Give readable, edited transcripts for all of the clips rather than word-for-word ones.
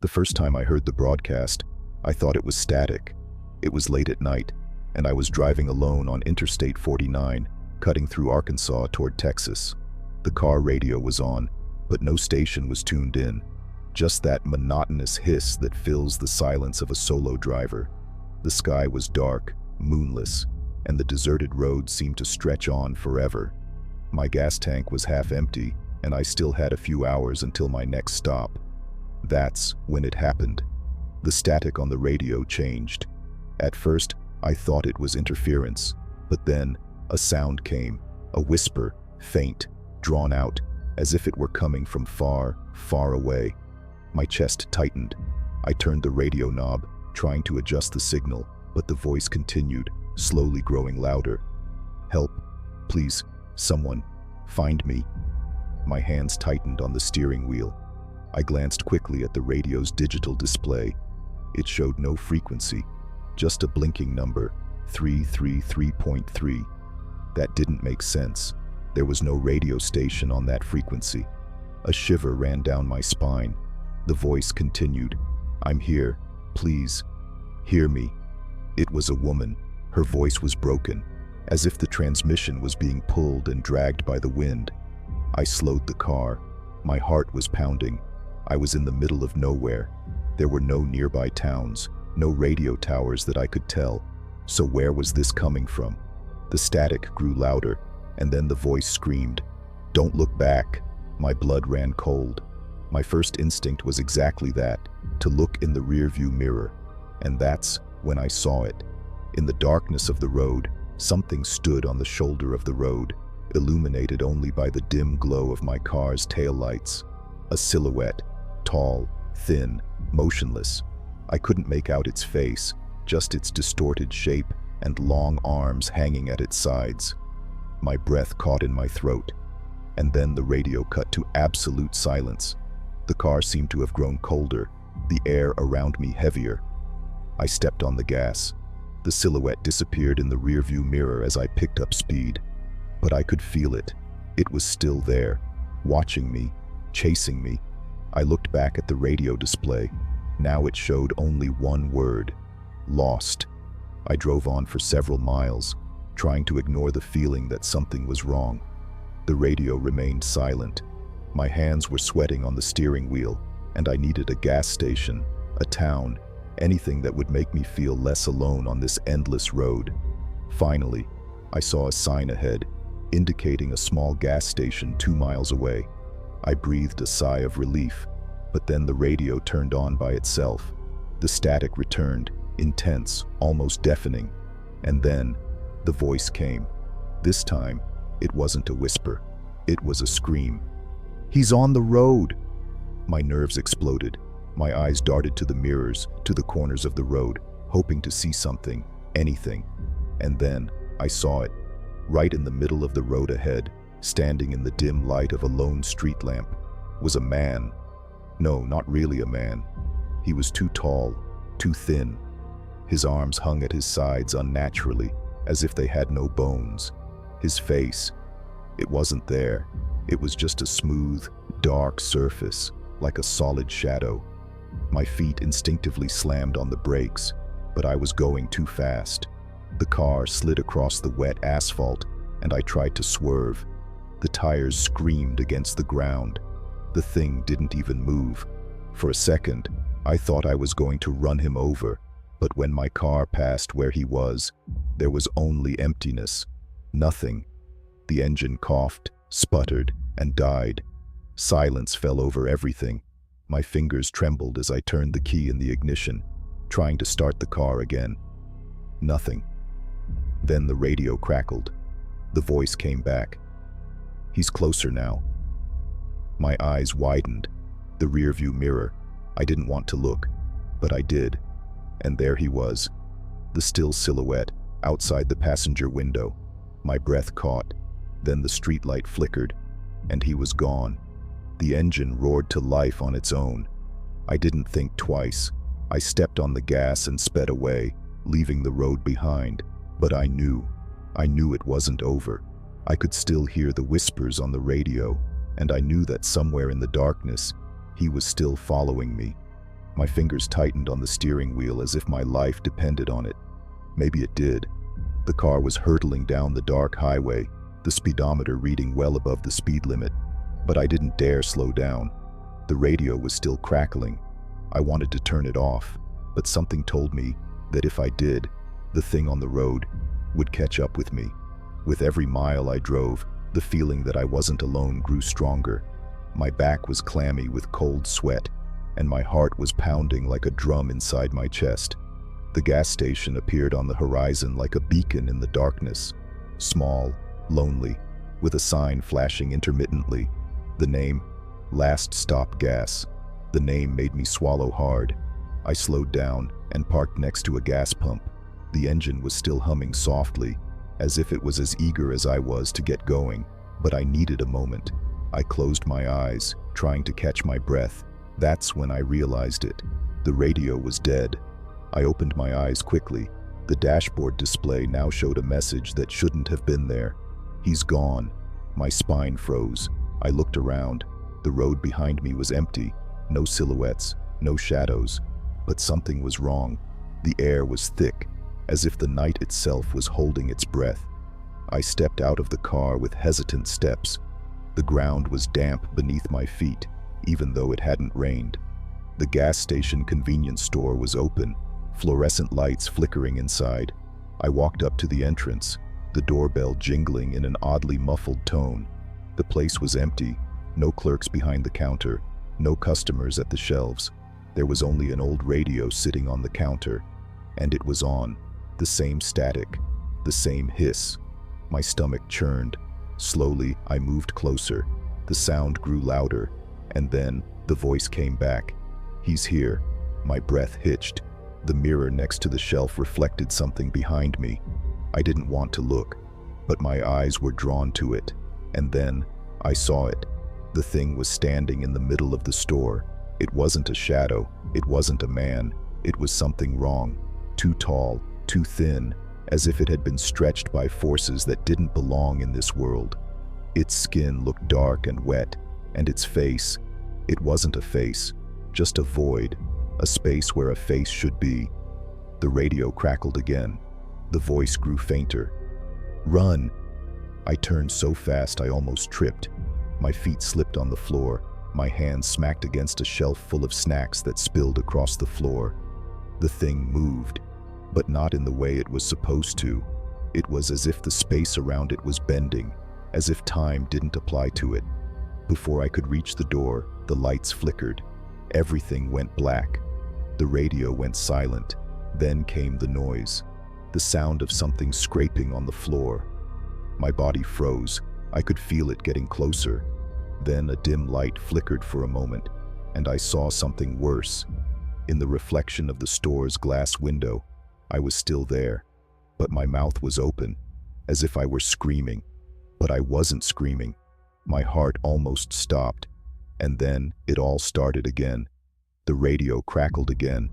The first time I heard the broadcast, I thought it was static. It was late at night, and I was driving alone on Interstate 49, cutting through Arkansas toward Texas. The car radio was on, but no station was tuned in. Just that monotonous hiss that fills the silence of a solo driver. The sky was dark, moonless, and the deserted road seemed to stretch on forever. My gas tank was half empty, and I still had a few hours until my next stop. That's when it happened. The static on the radio changed. At first, I thought it was interference, but then a sound came, a whisper, faint, drawn out, as if it were coming from far, far away. My chest tightened. I turned the radio knob, trying to adjust the signal, but the voice continued, slowly growing louder. "Help, please, someone, find me." My hands tightened on the steering wheel. I glanced quickly at the radio's digital display. It showed no frequency, just a blinking number, 333.3. That didn't make sense. There was no radio station on that frequency. A shiver ran down my spine. The voice continued, "I'm here, please, hear me." It was a woman. Her voice was broken, as if the transmission was being pulled and dragged by the wind. I slowed the car. My heart was pounding. I was in the middle of nowhere. There were no nearby towns, no radio towers that I could tell. So where was this coming from? The static grew louder, and then the voice screamed, "Don't look back." My blood ran cold. My first instinct was exactly that, to look in the rearview mirror. And that's when I saw it. In the darkness of the road, something stood on the shoulder of the road, illuminated only by the dim glow of my car's taillights. A silhouette, tall, thin, motionless. I couldn't make out its face, just its distorted shape and long arms hanging at its sides. My breath caught in my throat, and then the radio cut to absolute silence. The car seemed to have grown colder, the air around me heavier. I stepped on the gas. The silhouette disappeared in the rearview mirror as I picked up speed. But I could feel it. It was still there, watching me, chasing me. I looked back at the radio display. Now it showed only one word: lost. I drove on for several miles, trying to ignore the feeling that something was wrong. The radio remained silent. My hands were sweating on the steering wheel, and I needed a gas station, a town, anything that would make me feel less alone on this endless road. Finally, I saw a sign ahead, indicating a small gas station 2 miles away. I breathed a sigh of relief, but then the radio turned on by itself. The static returned, intense, almost deafening. And then, the voice came. This time, it wasn't a whisper. It was a scream. "He's on the road!" My nerves exploded. My eyes darted to the mirrors, to the corners of the road, hoping to see something, anything. And then, I saw it. Right in the middle of the road ahead, standing in the dim light of a lone street lamp, was a man. No, not really a man. He was too tall, too thin. His arms hung at his sides unnaturally, as if they had no bones. His face, it wasn't there. It was just a smooth, dark surface, like a solid shadow. My feet instinctively slammed on the brakes, but I was going too fast. The car slid across the wet asphalt, and I tried to swerve. The tires screamed against the ground. The thing didn't even move. For a second, I thought I was going to run him over, but when my car passed where he was, there was only emptiness. Nothing. The engine coughed, sputtered, and died. Silence fell over everything. My fingers trembled as I turned the key in the ignition, trying to start the car again. Nothing. Then the radio crackled. The voice came back. "He's closer now." My eyes widened. The rearview mirror. I didn't want to look, but I did. And there he was, the still silhouette, outside the passenger window. My breath caught. Then the streetlight flickered, and he was gone. The engine roared to life on its own. I didn't think twice. I stepped on the gas and sped away, leaving the road behind. But I knew it wasn't over. I could still hear the whispers on the radio, and I knew that somewhere in the darkness, he was still following me. My fingers tightened on the steering wheel as if my life depended on it. Maybe it did. The car was hurtling down the dark highway, the speedometer reading well above the speed limit. But I didn't dare slow down. The radio was still crackling. I wanted to turn it off, but something told me that if I did, the thing on the road would catch up with me. With every mile I drove, the feeling that I wasn't alone grew stronger. My back was clammy with cold sweat, and my heart was pounding like a drum inside my chest. The gas station appeared on the horizon like a beacon in the darkness, small, lonely, with a sign flashing intermittently. The name, Last Stop Gas. The name made me swallow hard. I slowed down and parked next to a gas pump. The engine was still humming softly, as if it was as eager as I was to get going, but I needed a moment. I closed my eyes, trying to catch my breath. That's when I realized it. The radio was dead. I opened my eyes quickly. The dashboard display now showed a message that shouldn't have been there. He's gone. My spine froze. I looked around. The road behind me was empty. No silhouettes, no shadows. But something was wrong. The air was thick, as if the night itself was holding its breath. I stepped out of the car with hesitant steps. The ground was damp beneath my feet, even though it hadn't rained. The gas station convenience store was open, fluorescent lights flickering inside. I walked up to the entrance, the doorbell jingling in an oddly muffled tone. The place was empty, no clerks behind the counter, no customers at the shelves. There was only an old radio sitting on the counter, and it was on. The same static, the same hiss. My stomach churned. Slowly, I moved closer. The sound grew louder, and then the voice came back. He's here. My breath hitched. The mirror next to the shelf reflected something behind me. I didn't want to look, but my eyes were drawn to it. And then I saw it. The thing was standing in the middle of the store. It wasn't a shadow. It wasn't a man. It was something wrong. Too tall, too thin, as if it had been stretched by forces that didn't belong in this world. Its skin looked dark and wet, and its face, it wasn't a face, just a void, a space where a face should be. The radio crackled again. The voice grew fainter. Run! I turned so fast I almost tripped. My feet slipped on the floor. My hands smacked against a shelf full of snacks that spilled across the floor. The thing moved, but not in the way it was supposed to. It was as if the space around it was bending, as if time didn't apply to it. Before I could reach the door, the lights flickered. Everything went black. The radio went silent. Then came the noise, the sound of something scraping on the floor. My body froze. I could feel it getting closer. Then a dim light flickered for a moment, and I saw something worse. In the reflection of the store's glass window, I was still there, but my mouth was open, as if I were screaming. But I wasn't screaming. My heart almost stopped, and then it all started again. The radio crackled again.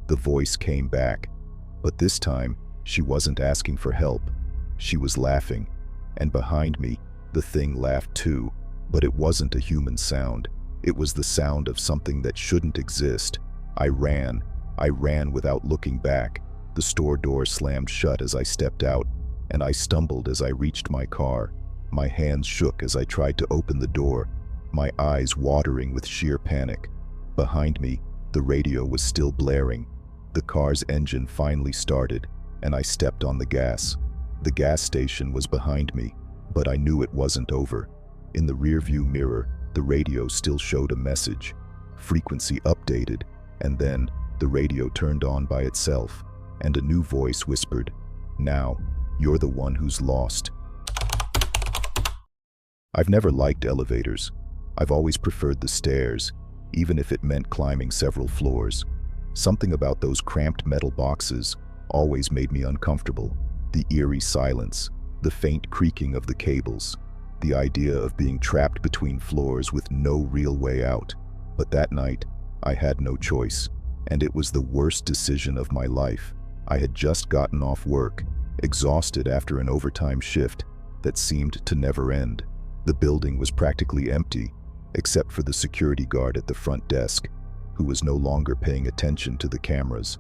The voice came back, but this time she wasn't asking for help. She was laughing, and behind me, the thing laughed too, but it wasn't a human sound. It was the sound of something that shouldn't exist. I ran without looking back. The store door slammed shut as I stepped out, and I stumbled as I reached my car. My hands shook as I tried to open the door, my eyes watering with sheer panic. Behind me, the radio was still blaring. The car's engine finally started, and I stepped on the gas. The gas station was behind me, but I knew it wasn't over. In the rearview mirror, the radio still showed a message. Frequency updated, and then the radio turned on by itself, and a new voice whispered, "Now, you're the one who's lost." I've never liked elevators. I've always preferred the stairs, even if it meant climbing several floors. Something about those cramped metal boxes always made me uncomfortable. The eerie silence, the faint creaking of the cables, the idea of being trapped between floors with no real way out. But that night, I had no choice, and it was the worst decision of my life. I had just gotten off work, exhausted after an overtime shift that seemed to never end. The building was practically empty, except for the security guard at the front desk. who was no longer paying attention to the cameras.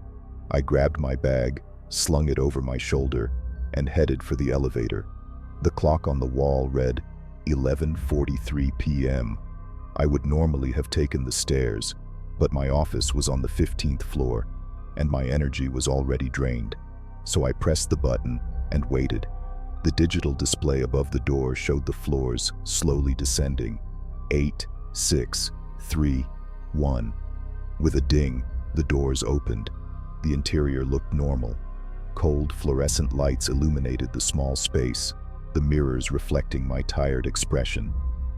I grabbed my bag, slung it over my shoulder, and headed for the elevator. The clock on the wall read 11:43 p.m. I would normally have taken the stairs, but my office was on the 15th floor, and my energy was already drained. So I pressed the button and waited. The digital display above the door showed the floors slowly descending. 8, 6, 3, 1. With a ding, the doors opened. The interior looked normal. Cold fluorescent lights illuminated the small space, the mirrors reflecting my tired expression.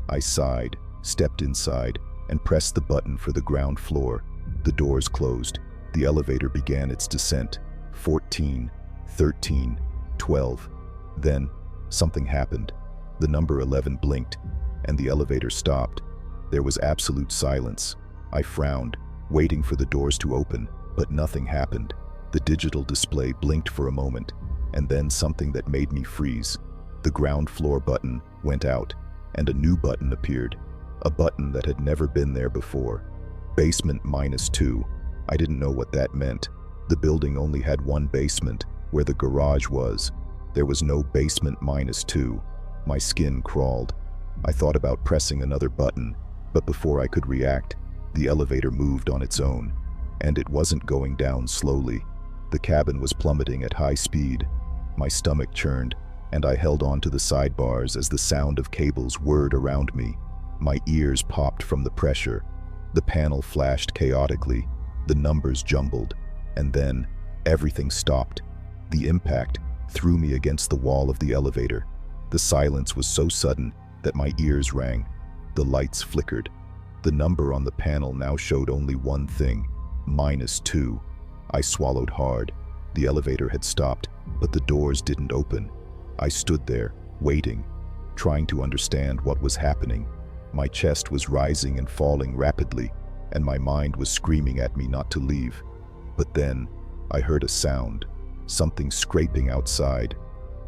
I sighed, stepped inside, and pressed the button for the ground floor. The doors closed. The elevator began its descent. 14, 13, 12. Then, something happened. The number 11 blinked, and the elevator stopped. There was absolute silence. I frowned, waiting for the doors to open, but nothing happened. The digital display blinked for a moment, and then something that made me freeze. The ground floor button went out, and a new button appeared. A button that had never been there before. Basement -2. I didn't know what that meant. The building only had one basement, where the garage was. There was no basement -2. My skin crawled. I thought about pressing another button, but before I could react, the elevator moved on its own, and it wasn't going down slowly. The cabin was plummeting at high speed. My stomach churned, and I held on to the sidebars as the sound of cables whirred around me. My ears popped from the pressure. The panel flashed chaotically, the numbers jumbled, and then everything stopped. The impact threw me against the wall of the elevator. The silence was so sudden that my ears rang. The lights flickered. The number on the panel now showed only one thing: -2. I swallowed hard. The elevator had stopped, but the doors didn't open. I stood there, waiting, trying to understand what was happening. My chest was rising and falling rapidly, and my mind was screaming at me not to leave. But then, I heard a sound, something scraping outside.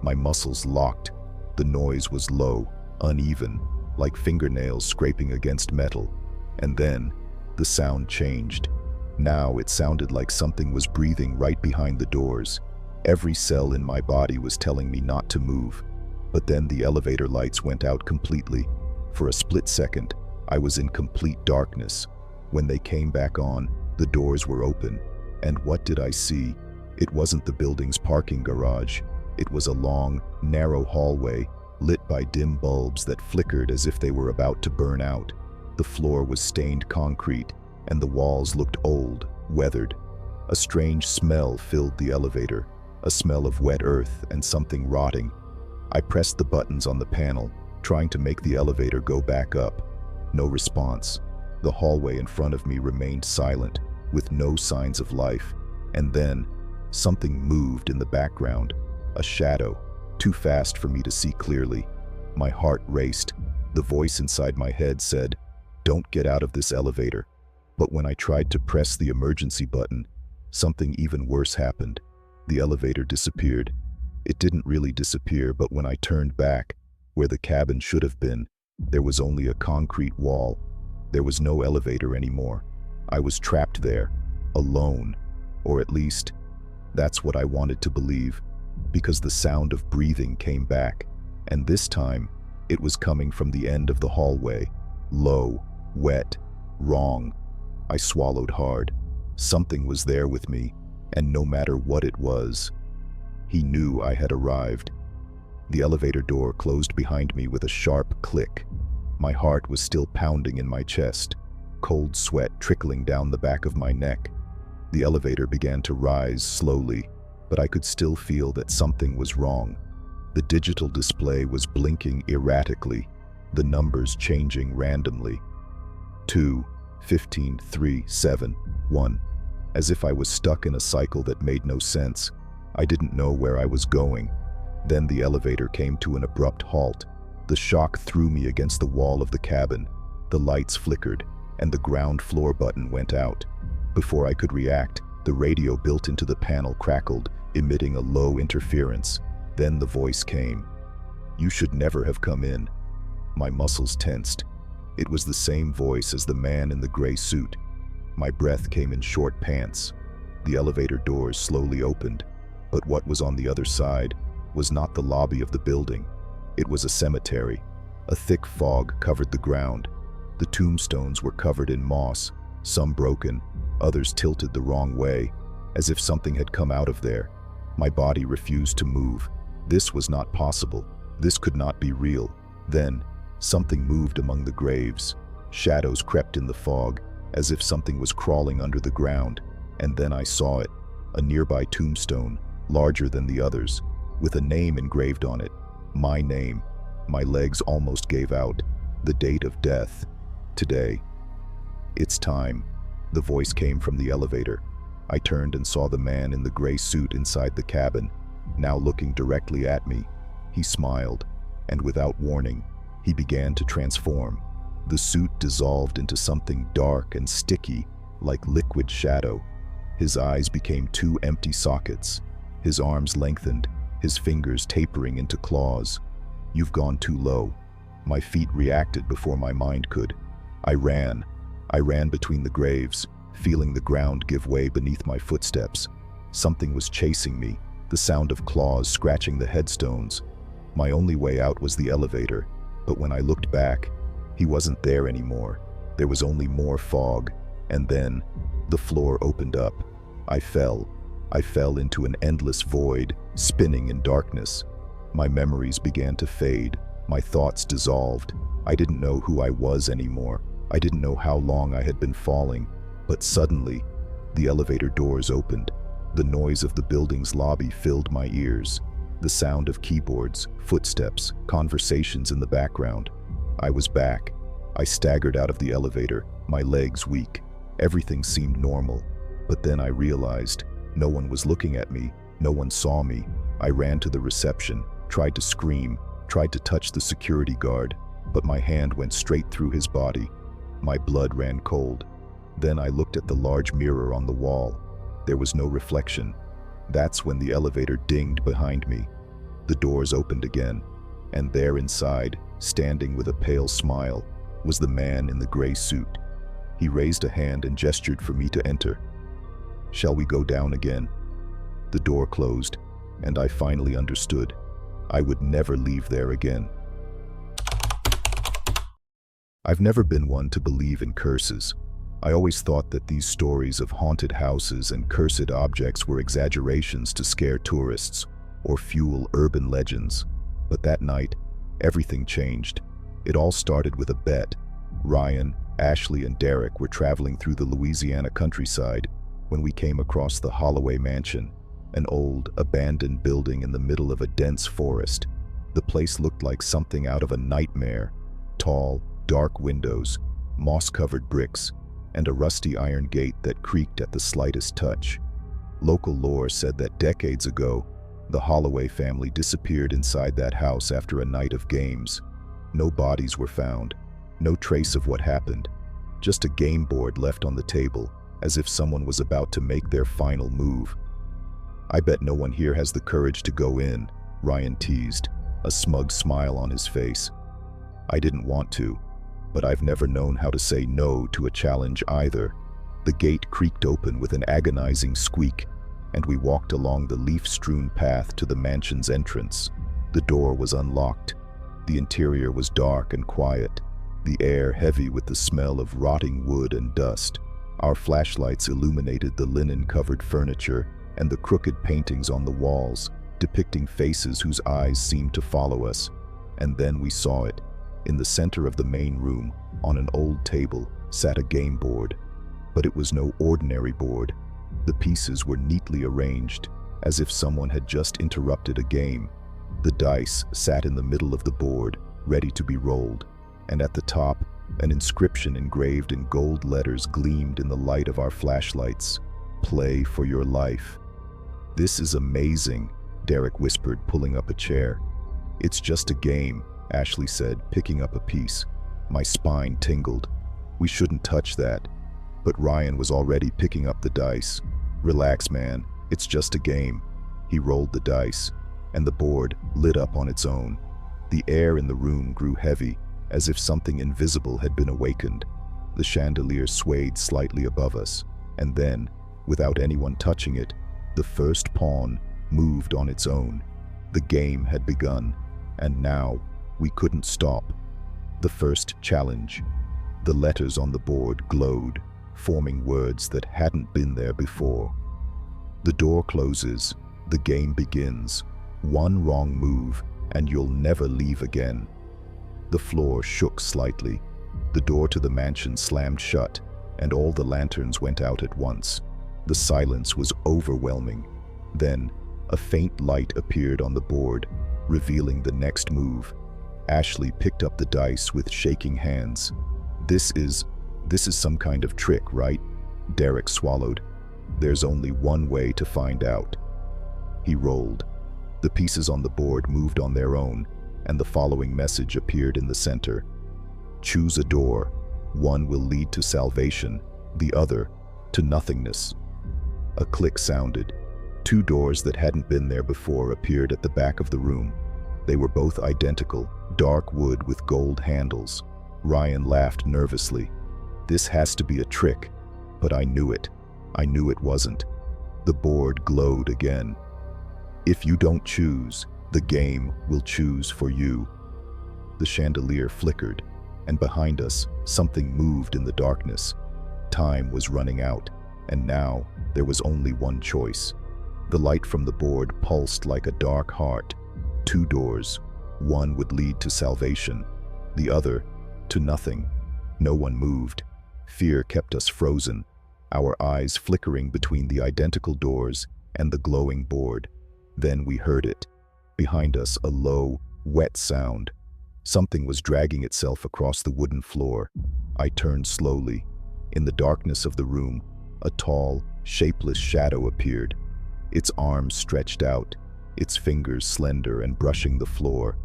My muscles locked. The noise was low, uneven, like fingernails scraping against metal. And then, the sound changed. Now it sounded like something was breathing right behind the doors. Every cell in my body was telling me not to move. But then the elevator lights went out completely. For a split second, I was in complete darkness. When they came back on, the doors were open. And what did I see? It wasn't the building's parking garage. It was a long, narrow hallway, lit by dim bulbs that flickered as if they were about to burn out. The floor was stained concrete, and the walls looked old, weathered. A strange smell filled the elevator, a smell of wet earth and something rotting. I pressed the buttons on the panel, trying to make the elevator go back up. No response. The hallway in front of me remained silent, with no signs of life. And then, something moved in the background, a shadow, too fast for me to see clearly. My heart raced. The voice inside my head said, "Don't get out of this elevator." But when I tried to press the emergency button, something even worse happened. The elevator disappeared. It didn't really disappear, but when I turned back, where the cabin should have been, there was only a concrete wall. There was no elevator anymore. I was trapped there, alone. Or at least, that's what I wanted to believe, because the sound of breathing came back, and this time, it was coming from the end of the hallway. Low, wet, wrong. I swallowed hard. Something was there with me, and no matter what it was, he knew I had arrived. The elevator door closed behind me with a sharp click. My heart was still pounding in my chest, cold sweat trickling down the back of my neck. The elevator began to rise slowly, but I could still feel that something was wrong. The digital display was blinking erratically, the numbers changing randomly. 2, 15, 3, 7, 1. As if I was stuck in a cycle that made no sense. I didn't know where I was going. Then the elevator came to an abrupt halt. The shock threw me against the wall of the cabin. The lights flickered, and the ground floor button went out. Before I could react, the radio built into the panel crackled, emitting a low interference. Then the voice came. "You should never have come in." My muscles tensed. It was the same voice as the man in the gray suit. My breath came in short pants. The elevator doors slowly opened, but what was on the other side was not the lobby of the building. It was a cemetery. A thick fog covered the ground. The tombstones were covered in moss, some broken, others tilted the wrong way, as if something had come out of there. My body refused to move. This was not possible. This could not be real. Then, something moved among the graves. Shadows crept in the fog, as if something was crawling under the ground. And then I saw it, a nearby tombstone, larger than the others, with a name engraved on it. My name. My legs almost gave out. The date of death. Today. It's time. The voice came from the elevator. I turned and saw the man in the gray suit inside the cabin, now looking directly at me. He smiled, and without warning, he began to transform. The suit dissolved into something dark and sticky, like liquid shadow. His eyes became two empty sockets. His arms lengthened, his fingers tapering into claws. You've gone too low. My feet reacted before my mind could. I ran between the graves, feeling the ground give way beneath my footsteps. Something was chasing me, the sound of claws scratching the headstones. My only way out was the elevator, but when I looked back, he wasn't there anymore. There was only more fog, and then the floor opened up. I fell into an endless void, spinning in darkness. My memories began to fade, my thoughts dissolved. I didn't know who I was anymore. I didn't know how long I had been falling. But suddenly, the elevator doors opened. The noise of the building's lobby filled my ears. The sound of keyboards, footsteps, conversations in the background. I was back. I staggered out of the elevator, my legs weak. Everything seemed normal. But then I realized no one was looking at me. No one saw me. I ran to the reception, tried to scream, tried to touch the security guard, but my hand went straight through his body. My blood ran cold. Then I looked at the large mirror on the wall. There was no reflection. That's when the elevator dinged behind me. The doors opened again, and there inside, standing with a pale smile, was the man in the gray suit. He raised a hand and gestured for me to enter. Shall we go down again? The door closed, and I finally understood. I would never leave there again. I've never been one to believe in curses. I always thought that these stories of haunted houses and cursed objects were exaggerations to scare tourists or fuel urban legends. But that night, everything changed. It all started with a bet. Ryan, Ashley, and Derek were traveling through the Louisiana countryside when we came across the Holloway Mansion, an old, abandoned building in the middle of a dense forest. The place looked like something out of a nightmare. Tall, dark windows, moss-covered bricks, and a rusty iron gate that creaked at the slightest touch. Local lore said that decades ago, the Holloway family disappeared inside that house after a night of games. No bodies were found, no trace of what happened, just a game board left on the table, as if someone was about to make their final move. I bet no one here has the courage to go in, Ryan teased, a smug smile on his face. I didn't want to, but I've never known how to say no to a challenge either. The gate creaked open with an agonizing squeak, and we walked along the leaf-strewn path to the mansion's entrance. The door was unlocked. The interior was dark and quiet, the air heavy with the smell of rotting wood and dust. Our flashlights illuminated the linen-covered furniture and the crooked paintings on the walls, depicting faces whose eyes seemed to follow us. And then we saw it. In the center of the main room, on an old table, sat a game board. But it was no ordinary board. The pieces were neatly arranged, as if someone had just interrupted a game. The dice sat in the middle of the board, ready to be rolled, and at the top, an inscription engraved in gold letters gleamed in the light of our flashlights. "Play for your life." "This is amazing," Derek whispered, pulling up a chair. "It's just a game," Ashley said, picking up a piece. My spine tingled. "We shouldn't touch that." But Ryan was already picking up the dice. "Relax, man. It's just a game." He rolled the dice, and the board lit up on its own. The air in the room grew heavy, as if something invisible had been awakened. The chandelier swayed slightly above us, and then, without anyone touching it, the first pawn moved on its own. The game had begun, and now we couldn't stop. The first challenge. The letters on the board glowed, forming words that hadn't been there before. The door closes, the game begins. One wrong move, and you'll never leave again. The floor shook slightly. The door to the mansion slammed shut, and all the lanterns went out at once. The silence was overwhelming. Then, a faint light appeared on the board, revealing the next move. Ashley picked up the dice with shaking hands. This is some kind of trick, right? Derek swallowed. There's only one way to find out. He rolled. The pieces on the board moved on their own, and the following message appeared in the center. Choose a door. One will lead to salvation, the other to nothingness. A click sounded. Two doors that hadn't been there before appeared at the back of the room. They were both identical, dark wood with gold handles. Ryan laughed nervously. This has to be a trick, but I knew it. I knew it wasn't. The board glowed again. If you don't choose, the game will choose for you. The chandelier flickered, and behind us, something moved in the darkness. Time was running out, and now there was only one choice. The light from the board pulsed like a dark heart. Two doors. One would lead to salvation, the other to nothing. No one moved. Fear kept us frozen, our eyes flickering between the identical doors and the glowing board. Then we heard it. Behind us, a low, wet sound. Something was dragging itself across the wooden floor. I turned slowly. In the darkness of the room, a tall, shapeless shadow appeared. Its arms stretched out, its fingers slender and brushing the floor.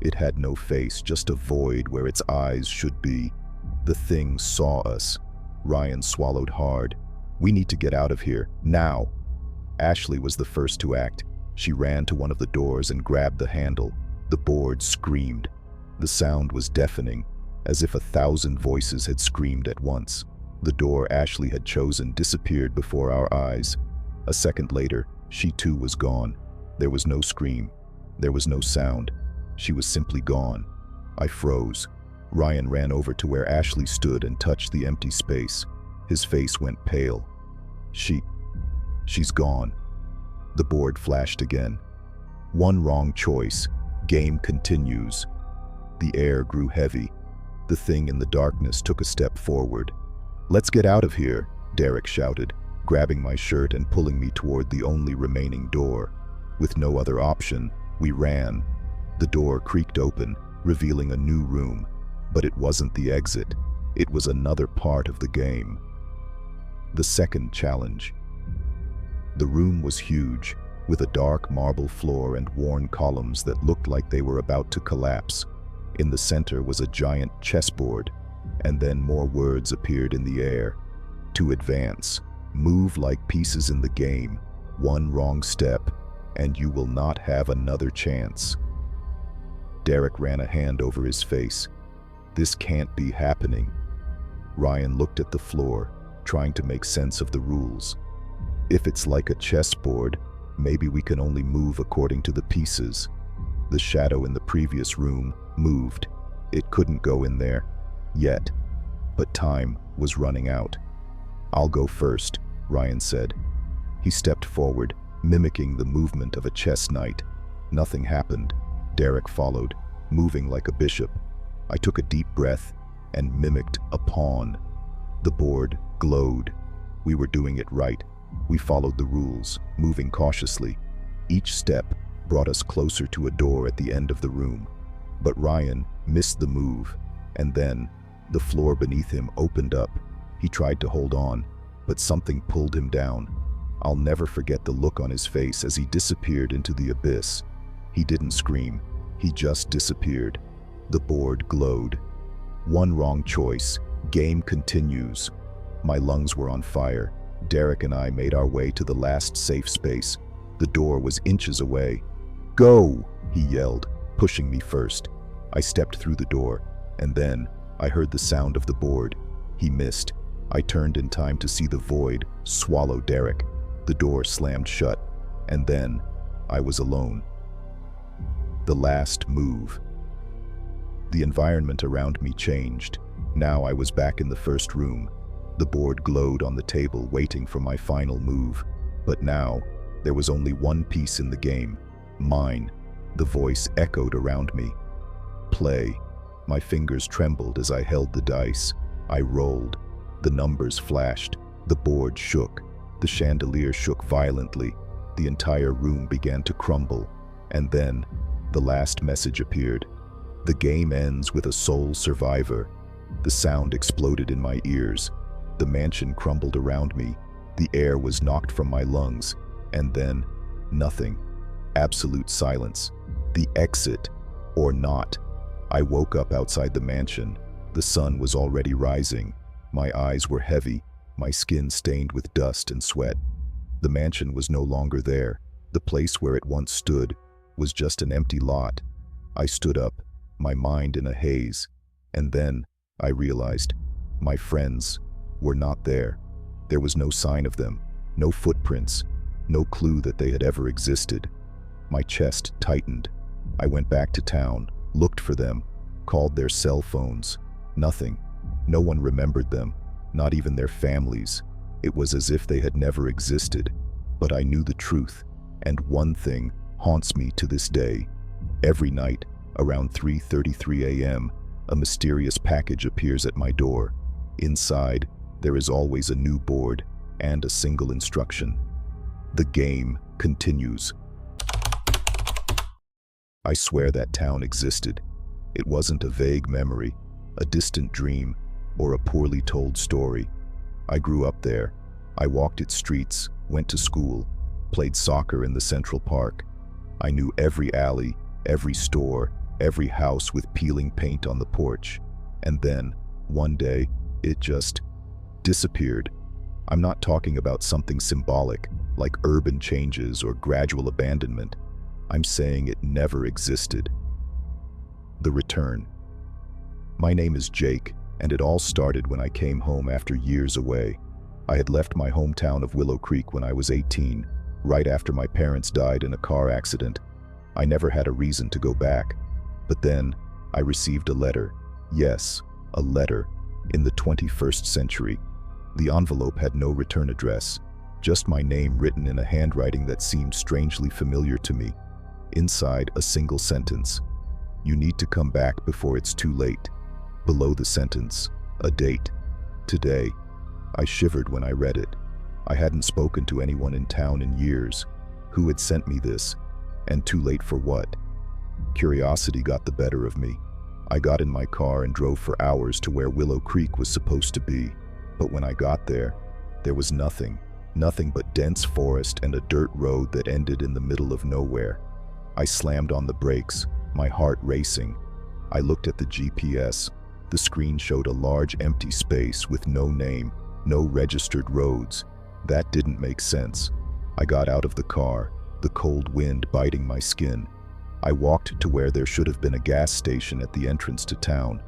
It had no face, just a void where its eyes should be. The thing saw us. Ryan swallowed hard. We need to get out of here, now. Ashley was the first to act. She ran to one of the doors and grabbed the handle. The board screamed. The sound was deafening, as if 1,000 voices had screamed at once. The door Ashley had chosen disappeared before our eyes. A second later, she too was gone. There was no scream. There was no sound. She was simply gone. I froze. Ryan ran over to where Ashley stood and touched the empty space. His face went pale. She's gone. The board flashed again. One wrong choice. Game continues. The air grew heavy. The thing in the darkness took a step forward. "Let's get out of here," Derek shouted, grabbing my shirt and pulling me toward the only remaining door. With no other option, we ran. The door creaked open, revealing a new room. But it wasn't the exit. It was another part of the game. The second challenge. The room was huge, with a dark marble floor and worn columns that looked like they were about to collapse. In the center was a giant chessboard, and then more words appeared in the air. To advance, move like pieces in the game. One wrong step, and you will not have another chance. Derek ran a hand over his face. This can't be happening. Ryan looked at the floor, trying to make sense of the rules. If it's like a chessboard, maybe we can only move according to the pieces. The shadow in the previous room moved. It couldn't go in there yet, but time was running out. "I'll go first," Ryan said. He stepped forward, mimicking the movement of a chess knight. Nothing happened. Derek followed, moving like a bishop. I took a deep breath and mimicked a pawn. The board glowed. We were doing it right. We followed the rules, moving cautiously. Each step brought us closer to a door at the end of the room. But Ryan missed the move, and then the floor beneath him opened up. He tried to hold on, but something pulled him down. I'll never forget the look on his face as he disappeared into the abyss. He didn't scream. He just disappeared. The board glowed. One wrong choice. Game continues. My lungs were on fire. Derek and I made our way to the last safe space. The door was inches away. "Go!" he yelled, pushing me first. I stepped through the door, and then I heard the sound of the board. He missed. I turned in time to see the void swallow Derek. The door slammed shut, and then I was alone. The last move. The environment around me changed. Now I was back in the first room. The board glowed on the table, waiting for my final move. But now, there was only one piece in the game. Mine. The voice echoed around me. Play. My fingers trembled as I held the dice. I rolled. The numbers flashed. The board shook. The chandelier shook violently. The entire room began to crumble. And then, the last message appeared. The game ends with a sole survivor. The sound exploded in my ears. The mansion crumbled around me. The air was knocked from my lungs. And then, nothing. Absolute silence. The exit, or not. I woke up outside the mansion. The sun was already rising. My eyes were heavy, my skin stained with dust and sweat. The mansion was no longer there. The place where it once stood was just an empty lot. I stood up, my mind in a haze, and then I realized my friends were not there. There was no sign of them, no footprints, no clue that they had ever existed. My chest tightened. I went back to town, looked for them, called their cell phones. Nothing. No one remembered them, not even their families. It was as if they had never existed. But I knew the truth, and one thing haunts me to this day. Every night, around 3:33 a.m., a mysterious package appears at my door. Inside, there is always a new board and a single instruction. The game continues. I swear that town existed. It wasn't a vague memory, a distant dream, or a poorly told story. I grew up there. I walked its streets, went to school, played soccer in the Central Park. I knew every alley, every store, every house with peeling paint on the porch. And then, one day, it just disappeared. I'm not talking about something symbolic, like urban changes or gradual abandonment. I'm saying it never existed. The return. My name is Jake, and it all started when I came home after years away. I had left my hometown of Willow Creek when I was 18, right after my parents died in a car accident. I never had a reason to go back. But then, I received a letter. Yes, a letter. In the 21st century. The envelope had no return address, just my name written in a handwriting that seemed strangely familiar to me. Inside, a single sentence. You need to come back before it's too late. Below the sentence, a date. Today. I shivered when I read it. I hadn't spoken to anyone in town in years. Who had sent me this? And too late for what? Curiosity got the better of me. I got in my car and drove for hours to where Willow Creek was supposed to be. But when I got there was nothing. Nothing but dense forest and a dirt road that ended in the middle of nowhere. I slammed on the brakes, my heart racing. I looked at the GPS. The screen showed a large empty space with no name, no registered roads. That didn't make sense. I got out of the car, the cold wind biting my skin. I walked to where there should have been a gas station at the entrance to town,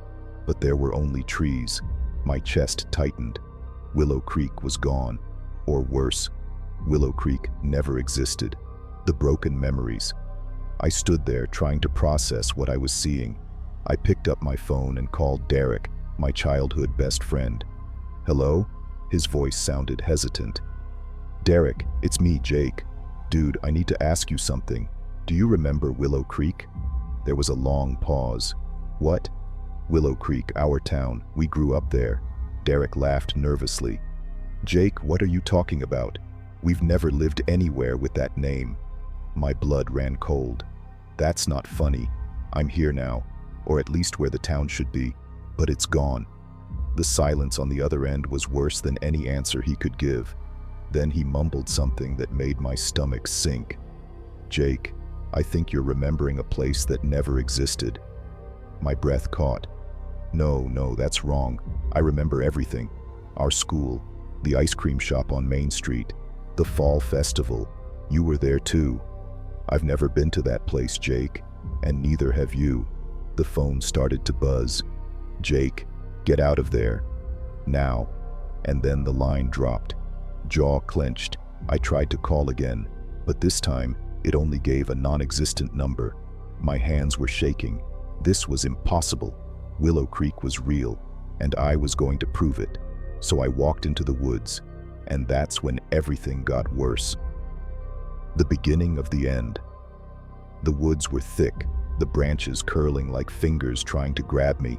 but there were only trees. My chest tightened. Willow Creek was gone. Or worse, Willow Creek never existed. The broken memories. I stood there trying to process what I was seeing. I picked up my phone and called Derek, my childhood best friend. Hello? His voice sounded hesitant. Derek, it's me, Jake. Dude, I need to ask you something. Do you remember Willow Creek? There was a long pause. What? Willow Creek, our town. We grew up there. Derek laughed nervously. Jake, what are you talking about? We've never lived anywhere with that name. My blood ran cold. That's not funny. I'm here now, or at least where the town should be, but it's gone. The silence on the other end was worse than any answer he could give. Then he mumbled something that made my stomach sink. Jake, I think you're remembering a place that never existed. My breath caught. No, that's wrong. I remember everything. Our school, the ice cream shop on Main Street, the fall festival. You were there too. I've never been to that place, Jake, and neither have you. The phone started to buzz. Jake, get out of there. Now. And then the line dropped. Jaw clenched. I tried to call again, but this time it only gave a non-existent number. My hands were shaking. This was impossible. Willow Creek was real, and I was going to prove it. So I walked into the woods, and that's when everything got worse. The beginning of the end. The woods were thick, the branches curling like fingers trying to grab me.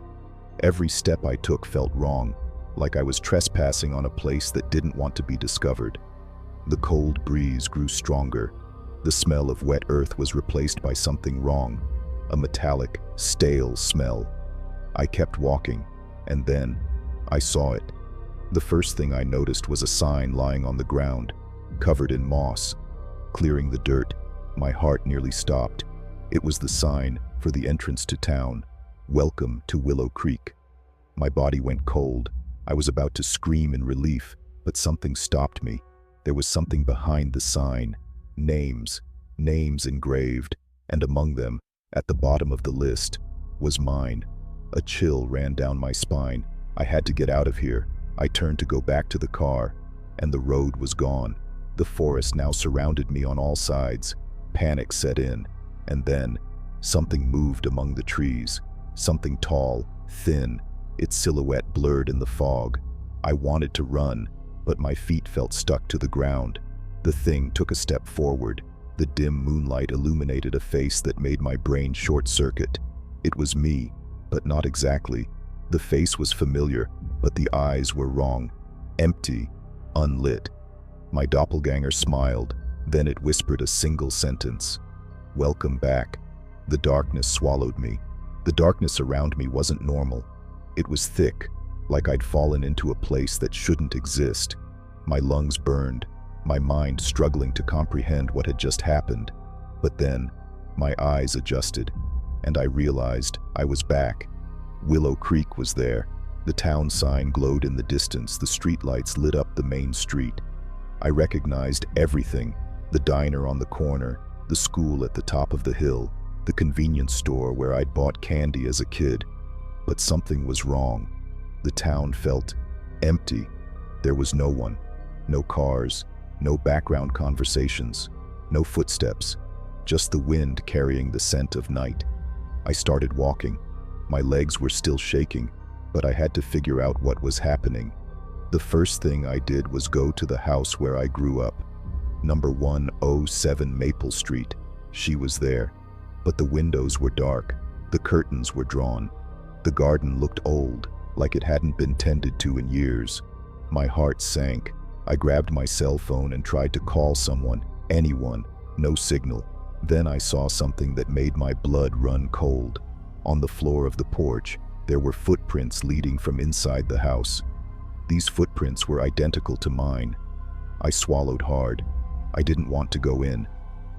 Every step I took felt wrong, like I was trespassing on a place that didn't want to be discovered. The cold breeze grew stronger. The smell of wet earth was replaced by something wrong, a metallic, stale smell. I kept walking, and then I saw it. The first thing I noticed was a sign lying on the ground, covered in moss. Clearing the dirt, my heart nearly stopped. It was the sign for the entrance to town. Welcome to Willow Creek. My body went cold. I was about to scream in relief, but something stopped me. There was something behind the sign. Names engraved, and among them, at the bottom of the list, was mine. A chill ran down my spine. I had to get out of here. I turned to go back to the car, and the road was gone. The forest now surrounded me on all sides. Panic set in, and then something moved among the trees. Something tall, thin, its silhouette blurred in the fog. I wanted to run, but my feet felt stuck to the ground. The thing took a step forward. The dim moonlight illuminated a face that made my brain short-circuit. It was me, but not exactly. The face was familiar, but the eyes were wrong. Empty, unlit. My doppelganger smiled, then it whispered a single sentence. Welcome back. The darkness swallowed me. The darkness around me wasn't normal. It was thick, like I'd fallen into a place that shouldn't exist. My lungs burned, my mind struggling to comprehend what had just happened. But then, my eyes adjusted, and I realized I was back. Willow Creek was there. The town sign glowed in the distance. The streetlights lit up the main street. I recognized everything: the diner on the corner, the school at the top of the hill, the convenience store where I'd bought candy as a kid. But something was wrong. The town felt empty. There was no one, no cars, no background conversations, no footsteps, just the wind carrying the scent of night. I started walking. My legs were still shaking, but I had to figure out what was happening. The first thing I did was go to the house where I grew up. Number 107 Maple Street. She was there, but the windows were dark. The curtains were drawn. The garden looked old, like it hadn't been tended to in years. My heart sank. I grabbed my cell phone and tried to call someone, anyone. No signal. Then I saw something that made my blood run cold. On the floor of the porch, there were footprints leading from inside the house. These footprints were identical to mine. I swallowed hard. I didn't want to go in,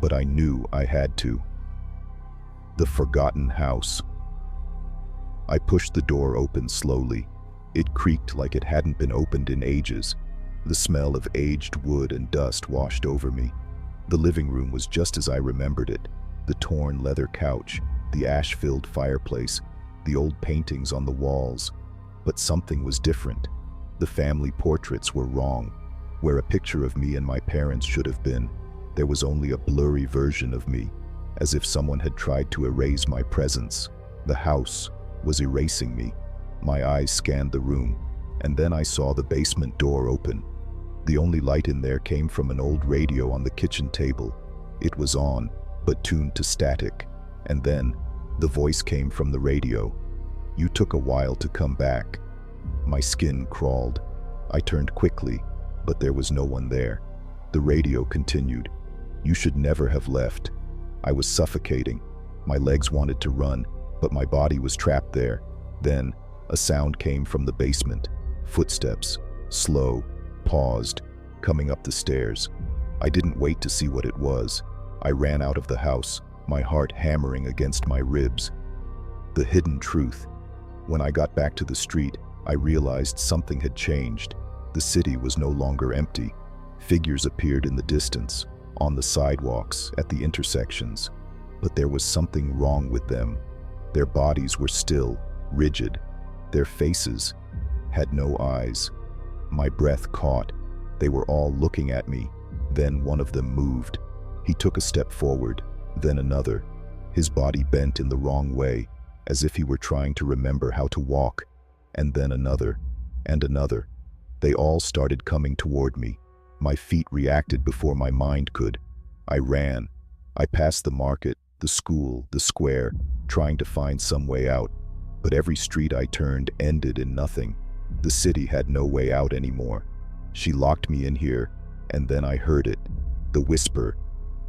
but I knew I had to. The forgotten house. I pushed the door open slowly. It creaked like it hadn't been opened in ages. The smell of aged wood and dust washed over me. The living room was just as I remembered it. The torn leather couch, the ash-filled fireplace, the old paintings on the walls. But something was different. The family portraits were wrong. Where a picture of me and my parents should have been, there was only a blurry version of me, as if someone had tried to erase my presence. The house was erasing me. My eyes scanned the room, and then I saw the basement door open. The only light in there came from an old radio on the kitchen table. It was on, but tuned to static. And then, the voice came from the radio. "You took a while to come back." My skin crawled. I turned quickly, but there was no one there. The radio continued. "You should never have left." I was suffocating. My legs wanted to run, but my body was trapped there. Then, a sound came from the basement. Footsteps, slow, paused, coming up the stairs. I didn't wait to see what it was. I ran out of the house, my heart hammering against my ribs. The hidden truth. When I got back to the street, I realized something had changed. The city was no longer empty. Figures appeared in the distance, on the sidewalks, at the intersections. But there was something wrong with them. Their bodies were still, rigid. Their faces, had no eyes. My breath caught. They were all looking at me. Then one of them moved. He took a step forward, then another. His body bent in the wrong way, as if he were trying to remember how to walk. And then another, and another. They all started coming toward me. My feet reacted before my mind could. I ran. I passed the market, the school, the square, trying to find some way out. But every street I turned ended in nothing. The city had no way out anymore. She locked me in here, and then I heard it. The whisper,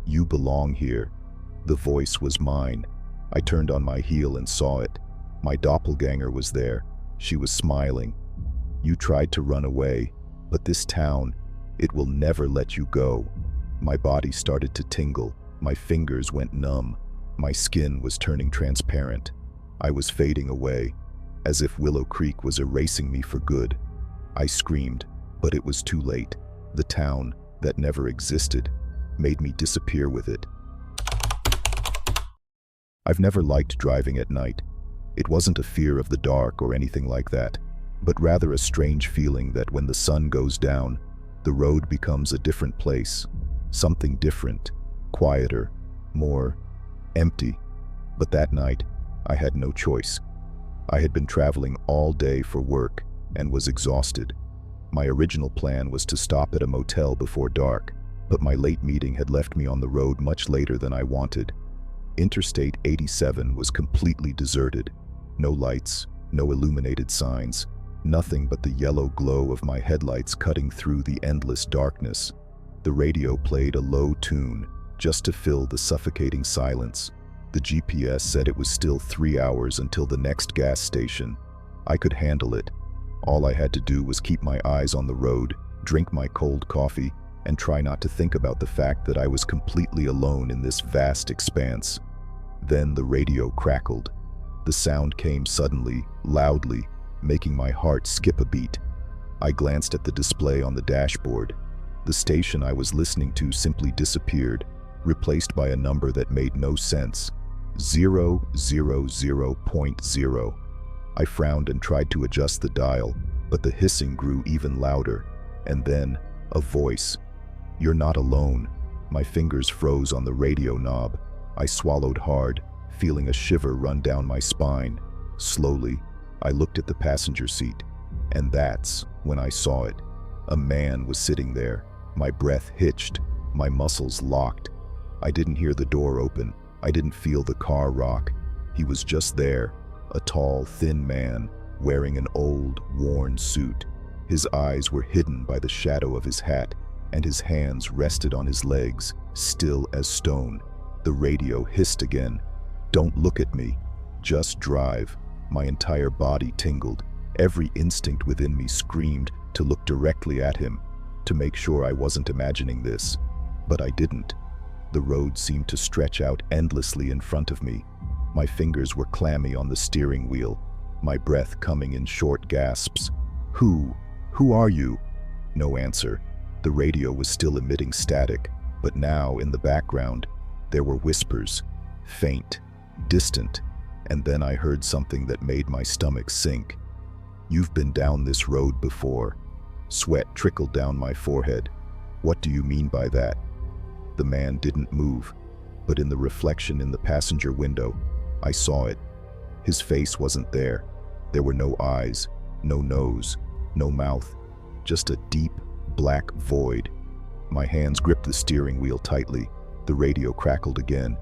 "You belong here." The voice was mine. I turned on my heel and saw it. My doppelganger was there. She was smiling. "You tried to run away, but this town, it will never let you go." My body started to tingle. My fingers went numb. My skin was turning transparent. I was fading away, as if Willow Creek was erasing me for good. I screamed, but it was too late. The town, that never existed, made me disappear with it. I've never liked driving at night. It wasn't a fear of the dark or anything like that, but rather a strange feeling that when the sun goes down, the road becomes a different place, something different, quieter, more empty. But that night, I had no choice. I had been traveling all day for work and was exhausted. My original plan was to stop at a motel before dark, but my late meeting had left me on the road much later than I wanted. Interstate 87 was completely deserted. No lights, no illuminated signs, nothing but the yellow glow of my headlights cutting through the endless darkness. The radio played a low tune, just to fill the suffocating silence. The GPS said it was still 3 hours until the next gas station. I could handle it. All I had to do was keep my eyes on the road, drink my cold coffee, and try not to think about the fact that I was completely alone in this vast expanse. Then the radio crackled. The sound came suddenly, loudly, making my heart skip a beat. I glanced at the display on the dashboard. The station I was listening to simply disappeared, replaced by a number that made no sense. 000.0. I frowned and tried to adjust the dial, but the hissing grew even louder. And then, a voice. "You're not alone." My fingers froze on the radio knob. I swallowed hard, feeling a shiver run down my spine. Slowly, I looked at the passenger seat, and that's when I saw it. A man was sitting there. My breath hitched, my muscles locked. I didn't hear the door open. I didn't feel the car rock. He was just there, a tall, thin man, wearing an old, worn suit. His eyes were hidden by the shadow of his hat, and his hands rested on his legs, still as stone. The radio hissed again. "Don't look at me. Just drive." My entire body tingled. Every instinct within me screamed to look directly at him, to make sure I wasn't imagining this. But I didn't. The road seemed to stretch out endlessly in front of me. My fingers were clammy on the steering wheel, my breath coming in short gasps. Who are you?" No answer. The radio was still emitting static, but now, in the background, there were whispers, faint, distant, and then I heard something that made my stomach sink. "You've been down this road before." Sweat trickled down my forehead. "What do you mean by that?" The man didn't move, but in the reflection in the passenger window, I saw it. His face wasn't there. There were no eyes, no nose, no mouth, just a deep, black void. My hands gripped the steering wheel tightly. The radio crackled again.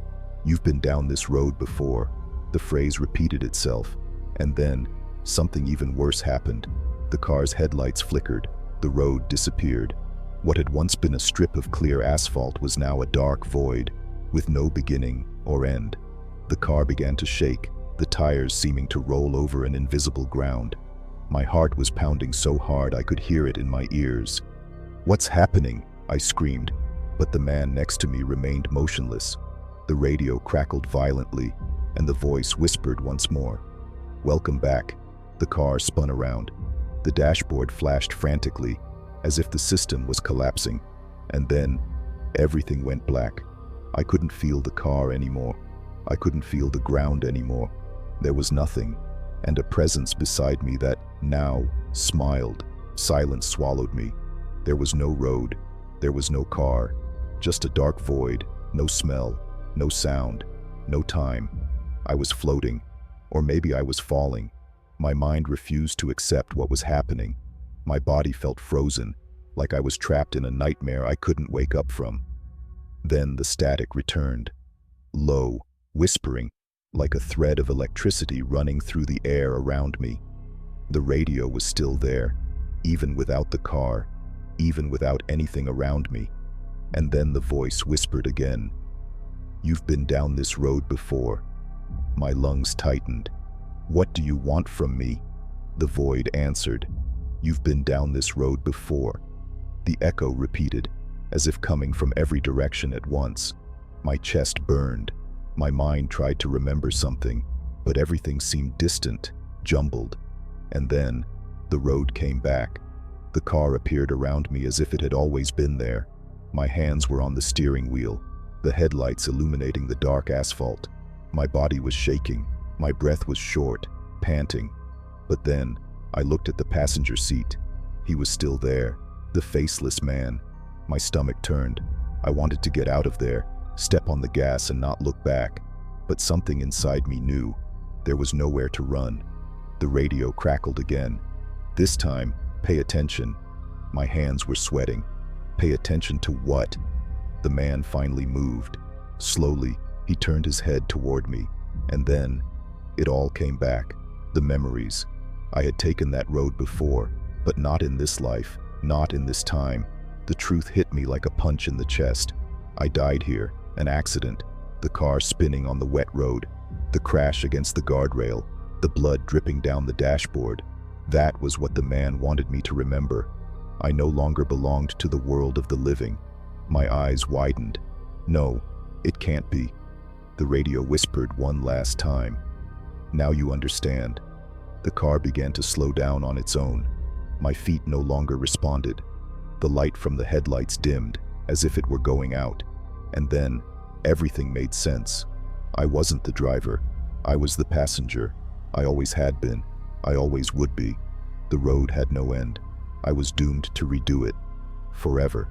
"You've been down this road before." The phrase repeated itself, and then something even worse happened. The car's headlights flickered. The road disappeared. What had once been a strip of clear asphalt was now a dark void, with no beginning or end. The car began to shake, the tires seeming to roll over an invisible ground. My heart was pounding so hard I could hear it in my ears. "What's happening?" I screamed, but the man next to me remained motionless. The radio crackled violently, and the voice whispered once more. "Welcome back." The car spun around. The dashboard flashed frantically, as if the system was collapsing, and then everything went black. I couldn't feel the car anymore. I couldn't feel the ground anymore. There was nothing, and a presence beside me that now smiled. Silence swallowed me. There was no road. There was no car. Just a dark void. No smell. No sound. No time. I was floating. Or maybe I was falling. My mind refused to accept what was happening. My body felt frozen, like I was trapped in a nightmare I couldn't wake up from. Then the static returned. Low, whispering, like a thread of electricity running through the air around me. The radio was still there, even without the car, even without anything around me. And then the voice whispered again. "You've been down this road before." My lungs tightened. "What do you want from me?" The void answered. "You've been down this road before." The echo repeated, as if coming from every direction at once. My chest burned. My mind tried to remember something, but everything seemed distant, jumbled. And then, the road came back. The car appeared around me as if it had always been there. My hands were on the steering wheel, the headlights illuminating the dark asphalt. My body was shaking. My breath was short, panting. But then, I looked at the passenger seat. He was still there, the faceless man. My stomach turned. I wanted to get out of there, step on the gas and not look back. But something inside me knew. There was nowhere to run. The radio crackled again. This time, pay attention. My hands were sweating. Pay attention to what? The man finally moved. Slowly, he turned his head toward me. And then, it all came back. The memories. I had taken that road before, but not in this life, not in this time. The truth hit me like a punch in the chest. I died here, an accident, the car spinning on the wet road, the crash against the guardrail, the blood dripping down the dashboard. That was what the man wanted me to remember. I no longer belonged to the world of the living. My eyes widened. No, it can't be. The radio whispered one last time. "Now you understand." The car began to slow down on its own. My feet no longer responded. The light from the headlights dimmed, as if it were going out. And then, everything made sense. I wasn't the driver. I was the passenger. I always had been. I always would be. The road had no end. I was doomed to redo it. Forever.